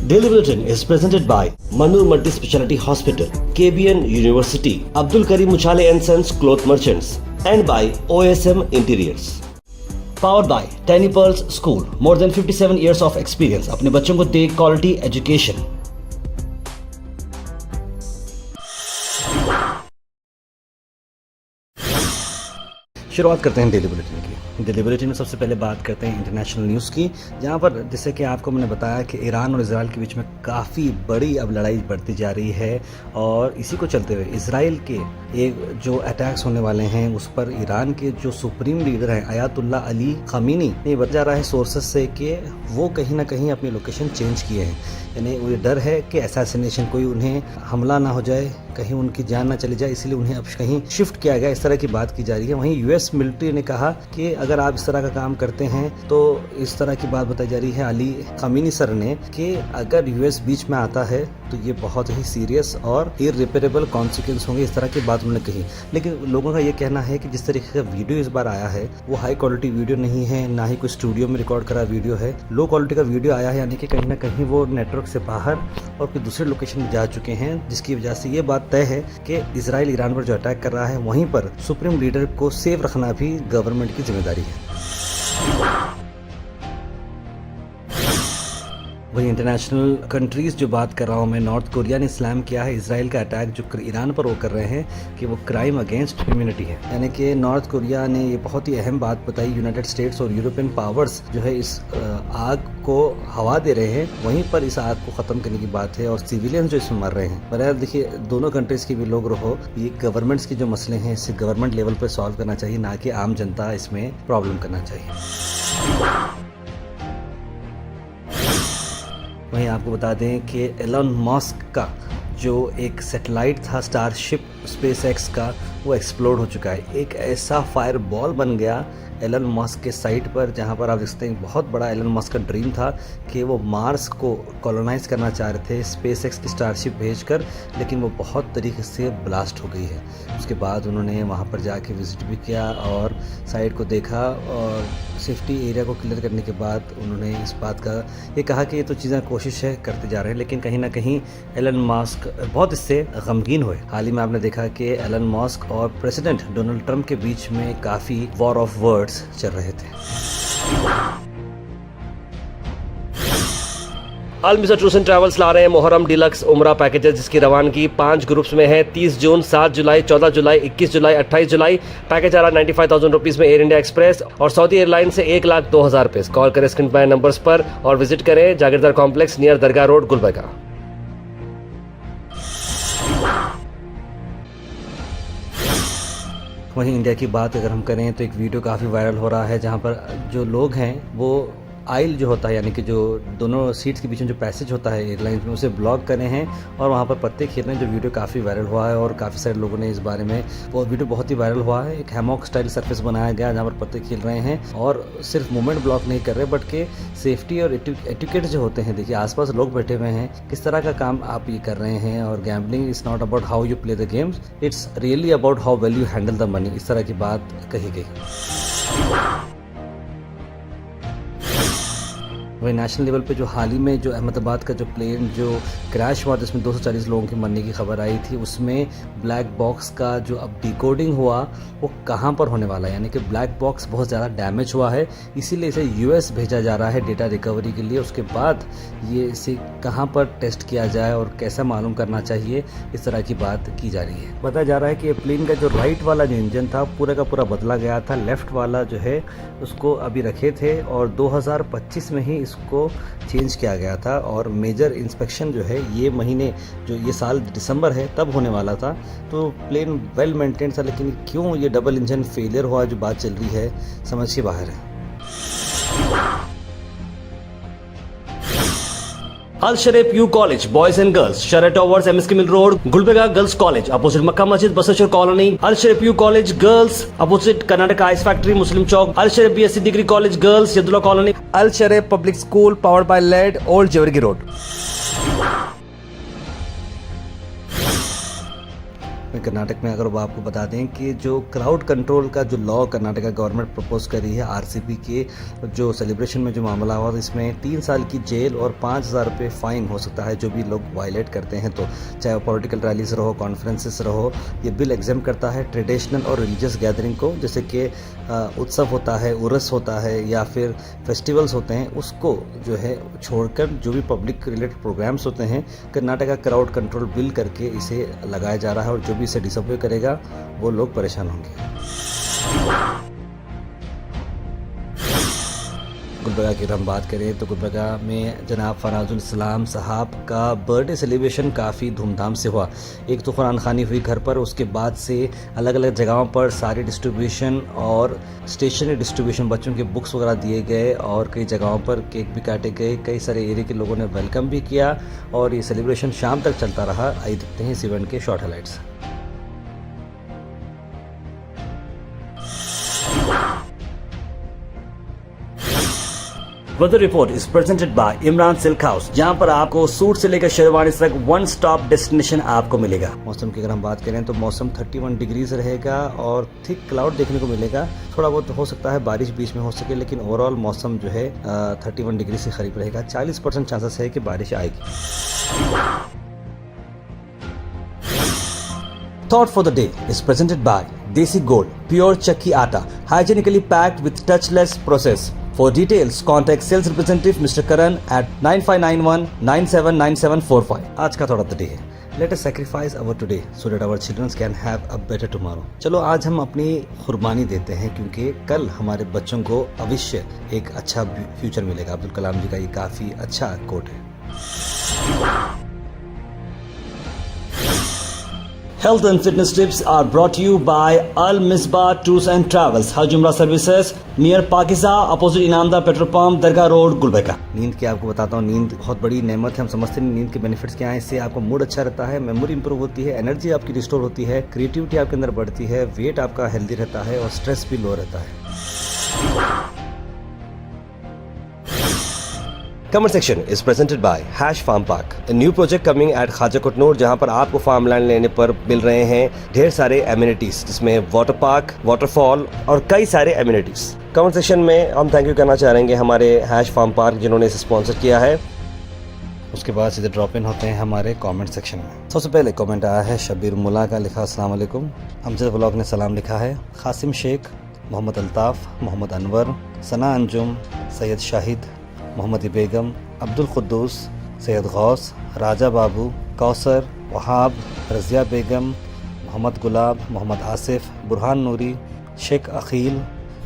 Daily Bulletin is presented by Manur Multi Speciality Hospital, KBN University, Abdul Karim Uchale and Sons Cloth Merchants, and by OSM Interiors. Powered by Tiny Pearls School, more than 57 years of experience. अपने बच्चों को दे quality education. शुरुआत करते हैं daily bulletin की। Daily bulletin में सबसे पहले बात करते हैं इंटरनेशनल न्यूज़ की, जहां पर जैसे कि आपको मैंने बताया कि ईरान और इजराइल के बीच में काफ़ी बड़ी अब लड़ाई बढ़ती जा रही है। और इसी को चलते हुए इजराइल के एक जो अटैक्स होने वाले हैं उस पर ईरान के जो सुप्रीम लीडर हैं आयतुल्ला अली खमीनी ने बता जा रहा है सोर्सेज से कि वो कहीं ना कहीं अपनी लोकेशन चेंज किए हैं। यानी वो डर है कि असैसिनेशन, कोई उन्हें हमला ना हो जाए, कहीं उनकी जान ना चली जाए, इसलिए उन्हें अब कहीं शिफ्ट किया गया, इस तरह की बात की जा रही है। वहीं यूएस मिलिट्री ने कहा कि अगर आप इस तरह का काम करते हैं तो इस तरह की बात बताई जा रही है अली खमीनी सर ने कि अगर यूएस बीच में आता है तो ये बहुत ही सीरियस और इररिपेरेबल कॉन्सिक्वेंस होंगे, इस तरह की बात उन्होंने कही। लेकिन लोगों का ये कहना है कि जिस तरीके का वीडियो इस बार आया है वो हाई क्वालिटी वीडियो नहीं है, ना ही कोई स्टूडियो में रिकॉर्ड करा वीडियो है, लो क्वालिटी का वीडियो आया है। यानी कि कहीं ना कहीं वो नेटवर्क से बाहर और कोई दूसरे लोकेशन में जा चुके हैं, जिसकी वजह से ये बात तय है कि इजराइल ईरान पर जो अटैक कर रहा है वहीं पर सुप्रीम लीडर को सेफ रखना भी गवर्नमेंट की जिम्मेदारी है। वही इंटरनेशनल कंट्रीज जो बात कर रहा हूँ मैं, नॉर्थ कोरिया ने स्लैम किया है इजराइल का अटैक जो ईरान पर वो कर रहे हैं कि वो क्राइम अगेंस्ट ह्यूमैनिटी है। यानी कि नॉर्थ कोरिया ने ये बहुत ही अहम बात बताई, यूनाइटेड स्टेट्स और यूरोपियन पावर्स जो है इस आग को हवा दे रहे हैं, वहीं पर इस आग को ख़त्म करने की बात है और सिविलियंस जो इसमें मर रहे हैं। पर यार देखिए, दोनों कंट्रीज़ के भी लोग रहो, ये गवर्नमेंट्स के जो मसले हैं इसे गवर्नमेंट लेवल पर सॉल्व करना चाहिए, ना कि आम जनता इसमें प्रॉब्लम करना चाहिए। वहीं आपको बता दें कि एलन मस्क का जो एक सैटेलाइट था स्टारशिप स्पेसएक्स का, वो एक्सप्लोड हो चुका है। एक ऐसा फायर बॉल बन गया एलन मस्क के साइट पर, जहां पर आप देखते हैं बहुत बड़ा एलन मस्क का ड्रीम था कि वो मार्स को कॉलोनाइज करना चाह रहे थे स्पेसएक्स की स्टारशिप भेजकर, लेकिन वो बहुत तरीके से ब्लास्ट हो गई है। उसके बाद उन्होंने वहां पर जाके विजिट भी किया और साइट को देखा और सेफ्टी एरिया को क्लियर करने के बाद उन्होंने इस बात का ये कहा कि ये तो चीज़ें कोशिश है करते जा रहे हैं, लेकिन कहीं ना कहीं एलन मस्क बहुत इससे गमगीन हुए। हाल ही में आपने देखा कि एलन मस्क और प्रेसिडेंट डोनाल्ड ट्रंप के बीच में काफ़ी वॉर ऑफ वर्ड्स चल रहे थे। अलमिसा टूर्स एंड ट्रैवल्स ला रहे हैं मुहर्रम डिलक्स उम्रा पैकेजेस, जिसकी रवानगी 5 ग्रुप्स में है। 30 जून, 7 जुलाई, 14 जुलाई, 21 जुलाई, 28 जुलाई। पैकेज आ रहा है 95,000 रुपीज़ में एयर इंडिया एक्सप्रेस और सऊदी एयरलाइन से 1,02,000 रुपये। कॉल करें स्क्रीन पर नंबर्स पर और विजिट करें जागीरदार कॉम्प्लेक्स नियर दरगाह रोड, गुलबर्गा। वहीं इंडिया की बात अगर हम करें तो एक वीडियो काफ़ी वायरल हो रहा है, जहां पर जो लोग हैं वो आइल जो होता है, यानी कि जो दोनों सीट्स के बीच में जो पैसेज होता है एयरलाइंस में, उसे ब्लॉक करे हैं और वहाँ पर पत्ते खेल रहे हैं। जो वीडियो काफ़ी वायरल हुआ है और काफ़ी सारे लोगों ने इस बारे में, वो वीडियो बहुत ही वायरल हुआ है। एक हैमॉक स्टाइल सरफेस बनाया गया जहाँ पर पत्ते खेल रहे हैं और सिर्फ मूवमेंट ब्लॉक नहीं कर रहे, बट के सेफ्टी और एटिकेट जो होते हैं, देखिए आसपास लोग बैठे हुए हैं, किस तरह का काम आप ये कर रहे हैं। और gambling is not about how you play the games, it's really about how well you handle the money, इस तरह की बात कही गई। वही नेशनल लेवल पे जो हाल ही में जो अहमदाबाद का जो प्लेन जो क्रैश हुआ जिसमें 240 लोगों की मरने की खबर आई थी, उसमें ब्लैक बॉक्स का जो अब डिकोडिंग हुआ वो कहाँ पर होने वाला है। यानी कि ब्लैक बॉक्स बहुत ज़्यादा डैमेज हुआ है, इसीलिए इसे यूएस भेजा जा रहा है डेटा रिकवरी के लिए। उसके बाद ये इसे कहाँ पर टेस्ट किया जाए और कैसा मालूम करना चाहिए, इस तरह की बात की जा रही है। बताया जा रहा है कि प्लेन का जो राइट वाला जो इंजन था पूरा का पूरा बदला गया था, लेफ्ट वाला जो है उसको अभी रखे थे और 2025 में ही को चेंज किया गया था और मेजर इंस्पेक्शन जो है ये महीने, जो ये साल दिसंबर है तब होने वाला था। तो प्लेन वेल मेंटेन था, लेकिन क्यों ये डबल इंजन फेलियर हुआ जो बात चल रही है समझ के बाहर है। Al Sharif U College, Boys and Girls, Sheraton Towers, MSK Mill Road, Gulbarga Girls College, opposite Makkah Masjid, Basachar Colony. Al Sharif U College Girls, opposite Karnataka Ice Factory, Muslim Chowk. Al Sharif BSc Degree College Girls, Yadullah Colony. Al Sharif Public School, powered by LED, Old Jewargi Road. Karnataka में अगर वो आपको बता दें कि जो crowd control का जो लॉ कर्नाटका गवर्नमेंट प्रपोज कर रही है आरसीपी के जो सेलिब्रेशन में जो मामला हुआ, इसमें 3 साल की जेल और 5,000 रुपये फ़ाइन हो सकता है जो भी लोग वायलेट करते हैं। तो चाहे वो पॉलिटिकल रैलीज रहो, कॉन्फ्रेंसेस रहो, ये बिल एग्जाम करता है ट्रेडिशनल और रिलीजियस गैदरिंग को, जैसे कि उत्सव होता है, उर्स होता है या फिर फेस्टिवल्स होते हैं, उसको जो है छोड़कर जो भी पब्लिक रिलेटेड प्रोग्राम्स होते हैं कर्नाटका क्राउड कंट्रोल बिल करके इसे लगाया जा रहा है। और जो भी इसे डिसअपॉइंट करेगा वो लोग परेशान होंगे। गुलबर्गा की हम बात करें तो गुलबर्गा में जनाब फराजुल इस्लाम साहब का बर्थडे सेलिब्रेशन काफ़ी धूमधाम से हुआ। एक तो कुरान खानी हुई घर पर, उसके बाद से अलग अलग जगहों पर सारी डिस्ट्रीब्यूशन और स्टेशनरी डिस्ट्रीब्यूशन, बच्चों के बुक्स वगैरह दिए गए और कई जगहों पर केक भी काटे गए। कई सारे एरिया के लोगों ने वेलकम भी किया और ये सेलिब्रेशन शाम तक चलता रहा। आइए देखते हैं इस इवेंट के short highlights. Weather report is presented by Imran silk house, जहां पर आपको सूट से लेकर शेरवानी तक वन स्टॉप डेस्टिनेशन आपको मिलेगा। मौसम की अगर हम बात करें तो मौसम 31 डिग्रीज रहेगा और थिक क्लाउड देखने को मिलेगा। थोड़ा बहुत हो सकता है बारिश बीच में हो सके, लेकिन ओवरऑल मौसम जो है 31 डिग्री से करीब रहेगा। 40% चांसेस है कि बारिश आएगी। Thought for the day is presented by Desi Gold, pure chakki atta, hygienically packed with touchless process. For details, contact sales representative Mr. Karan at 9591 979745. आज का थोड़ा डे है। Let us sacrifice our today so that our children can have a better tomorrow. चलो आज हम अपनी कुर्बानी देते हैं क्योंकि कल हमारे बच्चों को अवश्य एक अच्छा फ्यूचर मिलेगा। अब्दुल कलाम जी का ये काफ़ी अच्छा कोट है। Health and fitness tips are brought to you by Al Misbah Tours and Travels, Hajj Umrah Services, near Pakiza, opposite Inamda Petrol Pump, Dargah road, Gulbarga. नींद की आपको बताता हूँ, नींद बहुत बड़ी नेमत है। हम समझते हैं नींद के बेनिफिट्स क्या हैं। इससे आपका मूड अच्छा रहता है, मेमोरी इंप्रूव होती है, एनर्जी आपकी रिस्टोर होती है, क्रिएटिविटी आपके अंदर बढ़ती है, वेट आपका हेल्दी रहता है और स्ट्रेस भी लो रहता है। Comment section is presented by hash farm park, a new project coming at Khwaja Kotnur, जहां पर आपको फार्म लैंड लेने पर मिल रहे हैं ढेर सारे एमिनिटीज, जिसमें वाटर पार्क, वाटरफॉल और कई सारे एमिनिटीज। कमेंट सेक्शन में हम थैंक यू करना चाहेंगे हमारे हैश फार्म पार्क जिन्होंने इसे स्पॉन्सर किया है। उसके बाद सीधे ड्रॉप इन होते हैं हमारे कमेंट सेक्शन में। सबसे पहले कमेंट आया है शबीर मुला का, लिखा अस्सलाम वालेकुम। अमजद व्लॉग ने सलाम लिखा है। कासिम शेख, मोहम्मद अल्ताफ़, मोहम्मद अनवर, सना अंजुम, सैयद शाहिद, मोहम्मद बेगम, अब्दुल कुद्दूस, सैयद गौस, राजा बाबू, कौसर, वहाब, रज़िया बेगम, मोहम्मद गुलाब, मोहम्मद आसिफ, बुरहान नूरी, शेख अखील,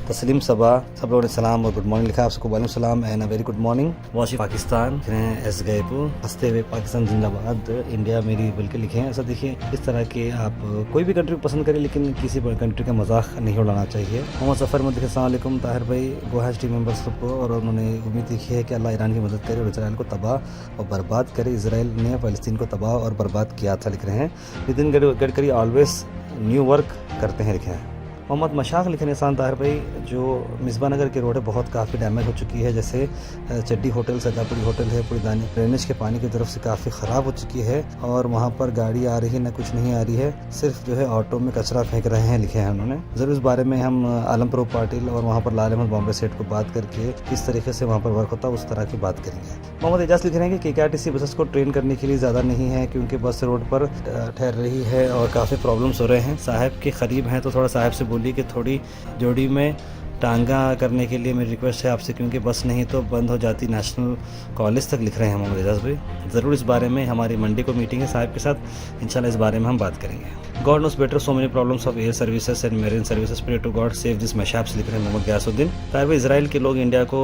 तस्लीम सबा, सब लोगों ने सलाम और गुड मॉर्निंग लिखा। आप सबको वालेकुम सलाम and a very good morning. Watch Pakistan एस गैपू, हंसते हुए पाकिस्तान जिंदाबाद, इंडिया मेरी बल्कि लिखे हैं। ऐसा देखिए, इस तरह के आप कोई भी कंट्री पसंद करें लेकिन किसी कंट्री का मजाक नहीं उड़ाना चाहिए। मोहम्मद सफ़र में देखिए, अस्सलाम वालेकुम ताहिर भाई, गोहाज टीम मेंबर्स को, और उन्होंने उम्मीद लिखी है कि अल्लाह ईरान की मदद करे और इसराइल को तबाह और बर्बाद करे। इसराइल ने फ़लस्तीन को तबाह और बर्बाद किया था, लिख रहे हैं। Nitin Gadkari always new work करते हैं, लिखे हैं। मोहम्मद मशाक लिखे निशान ताहिर भाई, जो मिसबा नगर की रोड है बहुत काफ़ी डैमेज हो चुकी है, जैसे चड्डी होटल, सदापुरी होटल है, पूरी ड्रेनेज के पानी की तरफ से काफ़ी ख़राब हो चुकी है और वहाँ पर गाड़ी आ रही है ना कुछ नहीं आ रही है, सिर्फ जो है ऑटो में कचरा फेंक रहे हैं, लिखे हैं उन्होंने। ज़रूर इस बारे में हम आलमपुर पाटिल और वहाँ पर लाल अहमद बॉम्बे सेट को बात करके किस तरीके से वहाँ पर वर्क होता है उस तरह की बात करेंगे। मोहम्मद एजाज लिख रहे हैं कि KKRTC बसेस को ट्रेन करने के लिए ज़्यादा नहीं है क्योंकि बस रोड पर ठहर रही है और काफ़ी प्रॉब्लम्स हो रहे हैं। साहब के करीब हैं तो थोड़ा साहब से बोलिए कि थोड़ी जोड़ी में टांगा करने के लिए मेरी रिक्वेस्ट है आपसे, क्योंकि बस नहीं तो बंद हो जाती नेशनल कॉलेज तक, लिख रहे हैं मोहम्मद एजाज भाई। ज़रूर इस बारे में हमारी मंडे को मीटिंग है साहब के साथ, इंशाल्लाह इस बारे में हम बात करेंगे। God knows better so many problems of air services and marine services, pray to God save this mashups, लिख रहे हैं मोहम्मद गयासुद्दीन। ताहिर इसराइल के लोग इंडिया को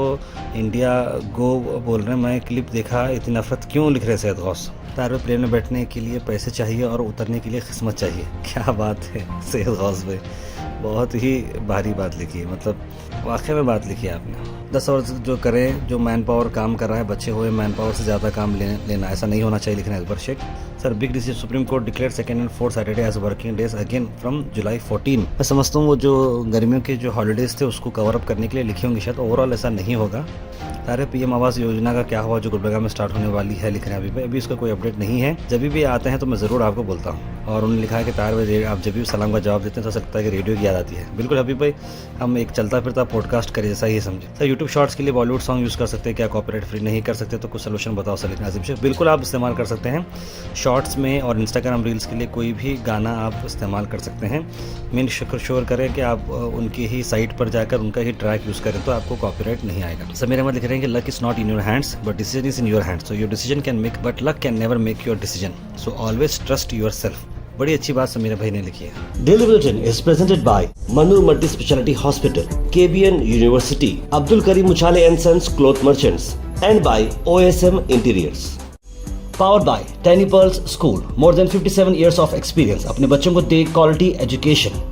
इंडिया गो बोल रहे हैं, मैं क्लिप देखा, इतनी नफरत क्यों, लिख रहे हैं सैयद गौस। ताहिर प्लेन में बैठने के लिए पैसे चाहिए और उतरने के लिए किस्मत चाहिए, क्या बात है सैयद गौस भाई, बहुत ही भारी बात लिखी है, मतलब वाकई में बात लिखी है आपने। 10 आवर्स जो करें, जो मैन पावर काम कर रहा है, बचे हुए मैन पावर से ज़्यादा काम लेना ऐसा नहीं होना चाहिए, लिख रहे हैं Akbar Shaikh. Sir big decision, Supreme Court declare 2nd and 4th Saturday as working days again from July 14। मैं समझता हूँ वो जो गर्मियों के जो हॉलीडेज़ थे उसको कवर अप करने के लिए लिखे होंगे, शायद ओवरऑल ऐसा नहीं होगा। तारे पीएम आवास योजना का क्या हुआ जो गुलबर्गा में स्टार्ट होने वाली है, लिख रहे हैं अभी इसका कोई अपडेट नहीं है। जब भी आते हैं तो मैं ज़रूर आपको बोलता हूँ। और उन्होंने लिखा है कि तार भाई आप जब भी सलाम का जवाब देते हैं तो ऐसा लगता है कि रेडियो की याद आती है। बिल्कुल हबीब भाई, हम एक चलता फिरता पॉडकास्ट करें जैसा ही समझे। सर यूट्यूब शॉर्ट्स के लिए बॉलीवुड सॉन्ग यूज़ कर सकते हैं क्या? कॉपीराइट फ्री नहीं कर सकते तो कुछ सोल्यूशन बताओ सलीम नाजिम शेख। बिल्कुल आप इस्तेमाल कर सकते हैं शॉर्ट्स में, और इंस्टाग्राम रील्स के लिए कोई भी गाना आप इस्तेमाल कर सकते हैं। मेन श्योर करें कि आप उनकी ही साइट पर जाकर उनका ही ट्रैक यूज़ करें तो आपको कॉपीराइट नहीं आएगा। सर मेरे मत लिख रहे हैं कि luck is not in your hands but decision is in your hands. So your decision can make but luck can never make your decision. So always trust yourself. बड़ी अच्छी बात समीर भाई ने लिखी है। Daily bulletin is presented by Manoor multi speciality hospital, KBN university, Abdul Karim Muchhale and sons cloth merchants and by OSM interiors. Powered by tiny pearls school, more then 57 years of experience। अपने बच्चों को दे क्वालिटी एजुकेशन।